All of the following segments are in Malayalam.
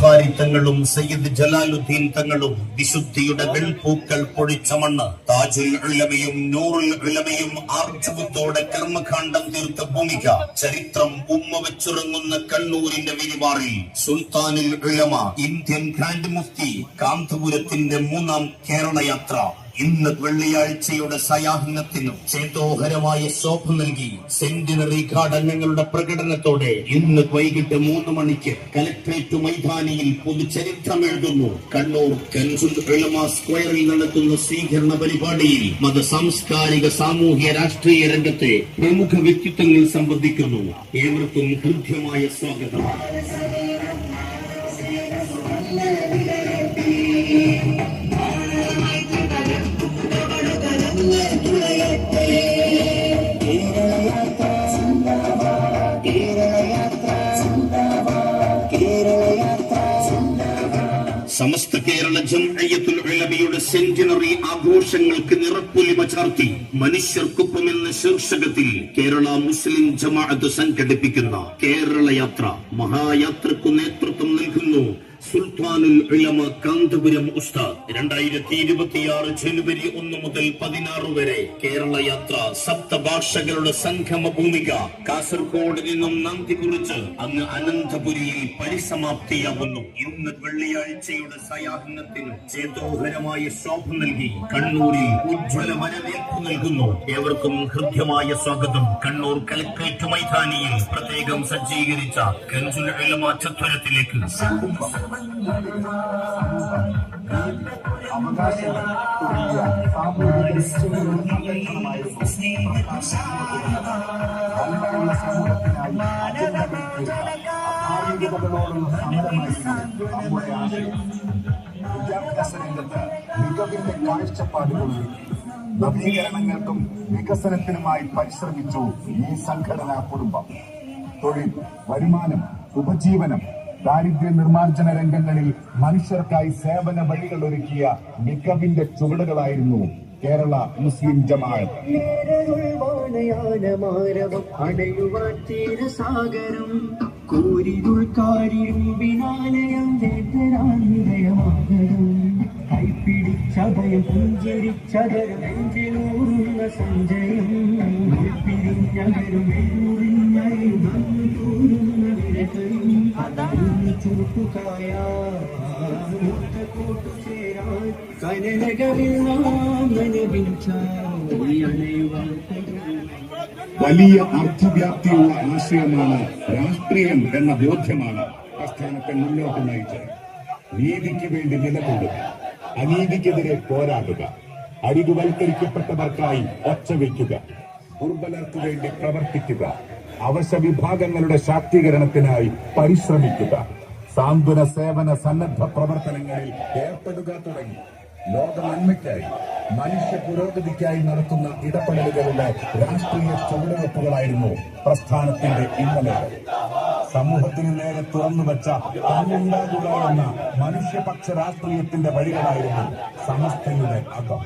ബുഖാരി തങ്ങളും സയ്യിദ് ജലാലുദ്ദീൻ തങ്ങളും വിശുദ്ധിയുടെ വെൺപൂക്കൾ പൊഴിച്ച മണ്ണ്, താജുൽ ഉലമയും നൂറുൽ ഉലമയും ആർജവത്തോടെ കർമ്മകാണ്ഡം തീർത്ത ഭൂമിക, ചരിത്രം ഉമ്മ വെച്ചുറങ്ങുന്ന കണ്ണൂരിന്റെ വിരിവാറിൽ സുൽത്താനുൽ ഉലമ ഇന്ത്യൻ ഗ്രാൻഡ് മുഫ്തി കാന്തപുരത്തിന്റെ 3ാം കേരള യാത്ര ഇന്ന് വെള്ളിയാഴ്ചയുടെ സയാഹ്നത്തിനു ചേതോഹരമായ ശോഭ നൽകി സെന്റിനറി ഗാർഡ് അംഗങ്ങളുടെ പ്രകടനത്തോടെ ഇന്ന് വൈകിട്ട് 3 മണിക്ക് കലക്ട്രേറ്റ് മൈതാനിയിൽ പൊതുചരിത്രം എഴുതുന്നു. കണ്ണൂർ കൻസുൽ ഉലമ സ്ക്വയറിൽ നടത്തുന്ന സ്വീകരണ പരിപാടിയിൽ മത സാംസ്കാരിക സാമൂഹ്യ രാഷ്ട്രീയ രംഗത്തെ പ്രമുഖ വ്യക്തിത്വങ്ങൾ സംബന്ധിക്കുന്നു. ഏവർക്കും ഹൃദ്യമായ സ്വാഗതം. സമസ്ത കേരള ജംഇയ്യത്തുൽ ഉലമയുടെ സെന്റിനറി ആഘോഷങ്ങൾക്ക് നിറപ്പൊലിമ ചാർത്തി മനുഷ്യർക്കൊപ്പം എന്ന ശീർഷകത്തിൽ കേരള മുസ്ലിം ജമാഅത്ത് സംഘടിപ്പിക്കുന്ന കേരള യാത്ര മഹായാത്രക്കു നേതൃത്വം നൽകുന്നു സുൽത്താനുൽ ഉലമ കാന്തപുരം ഉസ്താദ്. 2026 ജനുവരി 1 മുതൽ 16 വരെ കേരള യാത്ര സപ്തഭാഷകളുടെ സംഗമ ഭൂമിക കാസർഗോഡ് നിന്നും നാന്തി കുറിച്ച് അങ്ങ് അനന്തപുരിയിൽ പരിസമാപ്തിയാകുന്നു. ഇന്ന് വെള്ളിയാഴ്ചയുടെ സയാഹ്നത്തിന് ചേതോഹരമായ ശോഭ നൽകി കണ്ണൂരിൽ ഉജ്ജ്വല വരവേൽപ്പ് നൽകുന്നു. ഏവർക്കും ഹൃദ്യമായ സ്വാഗതം. കണ്ണൂർ കലക്ട്രേറ്റ് മൈതാനിയിൽ പ്രത്യേകം സജ്ജീകരിച്ച കൻസുൽ ഉലമ ചത്വരത്തിലേക്ക് അവകാശങ്ങൾ തുടങ്ങിയ സാമൂഹിക സമൂഹത്തിനായി നമ്മുടെ ആശയം വിദ്യാഭ്യാസ രംഗത്ത് മികവിന്റെ കാഴ്ചപ്പാടുകളും നവീകരണങ്ങൾക്കും വികസനത്തിനുമായി പരിശ്രമിച്ചു ഈ സംഘടനാ കുടുംബം. തൊഴിൽ, വരുമാനം, ഉപജീവനം, ദാരിദ്ര്യ നിർമ്മാർജ്ജന രംഗങ്ങളിൽ മനുഷ്യർക്കായി സേവന വഴികൾ ഒരുക്കിയ മികവിന്റെ ചുവടുകളായിരുന്നു കേരള മുസ്ലിം ജമാഅത്ത്. കൈപ്പിടിച്ചഭയം പുഞ്ചിരിച്ചതരം നെഞ്ചിലൂറുന്ന സഞ്ചയം പിരിഞ്ഞകരും ചുരുക്കുകായ കൂട്ടുചേരാൻ കനലകളിൽ നാം വലിയ അർത്ഥവ്യാപ്തിയുള്ള ആശയമാണ് രാഷ്ട്രീയം എന്ന ബോധ്യമാണ് പ്രസ്ഥാനത്തെ മുന്നോട്ട് നയിച്ചത്. നീതിക്ക് വേണ്ടി നിലകൊള്ളുക, അനീതിക്കെതിരെ പോരാടുക, അരികുവൽക്കരിക്കപ്പെട്ടവർക്കായി ഒച്ചവെക്കുക, ദുർബലർക്ക് വേണ്ടി പ്രവർത്തിക്കുക, അവശ വിഭാഗങ്ങളുടെ ശാക്തീകരണത്തിനായി പരിശ്രമിക്കുക, സാന്ത്വന സേവന സന്നദ്ധ പ്രവർത്തനങ്ങളിൽ ഏർപ്പെടുക തുടങ്ങി ലോക നന്മയ്ക്കായി മനുഷ്യ പുരോഗതിക്കായി നടത്തുന്ന ഇടപെടലുകളുടെ രാഷ്ട്രീയ ചുവടുവെപ്പുകളായിരുന്നു പ്രസ്ഥാനത്തിന്റെ ഇന്നലെ. സമൂഹത്തിന് നേരെ തുറന്നുവെച്ച കണ്ണുണ്ടാകുക എന്ന മനുഷ്യപക്ഷ രാഷ്ട്രീയത്തിന്റെ വഴികളായിരുന്നു സമസ്തയുടെ അകം.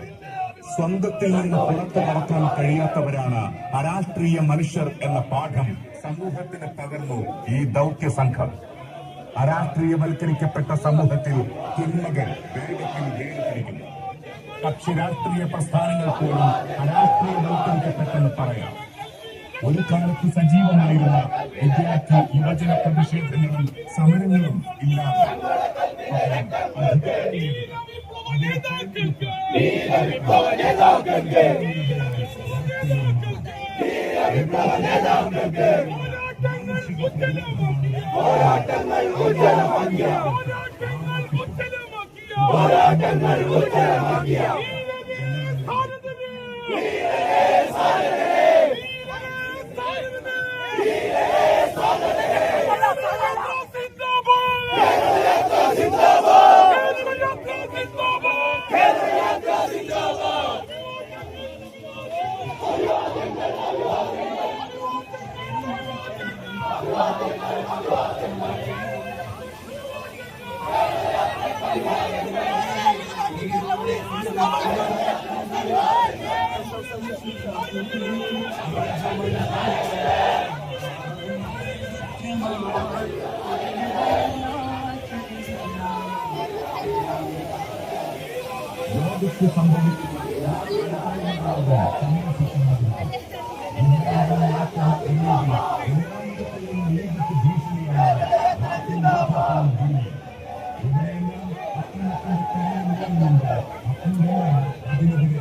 സ്വന്തത്തിൽ നിന്ന് പുറത്തു കടക്കാൻ കഴിയാത്തവരാണ് അരാഷ്ട്രീയ മനുഷ്യർ എന്ന പാഠം സമൂഹത്തിന് പകർന്നു ഈ ദൗത്യ സംഘം. അരാഷ്ട്രീയവൽക്കരിക്കപ്പെട്ട സമൂഹത്തിൽ തിന്മകൾ വേഗത്തിൽ വേർതിരിക്കുന്നു. പക്ഷി രാഷ്ട്രീയ പ്രസ്ഥാനങ്ങൾ പോലും അരാഷ്ട്രീയവൽക്കരിക്കപ്പെട്ടെന്ന് പറയാം. ഒരു കാലത്ത് സജീവമായിരുന്ന വിദ്യാർത്ഥി യുവജന പ്രതിഷേധങ്ങളും സമരങ്ങളും ഇല്ലാതെ പോരാട്ടങ്ങൾ ലോകത്ത് സംഭവിക്കുന്നത് അതിനെതിരെ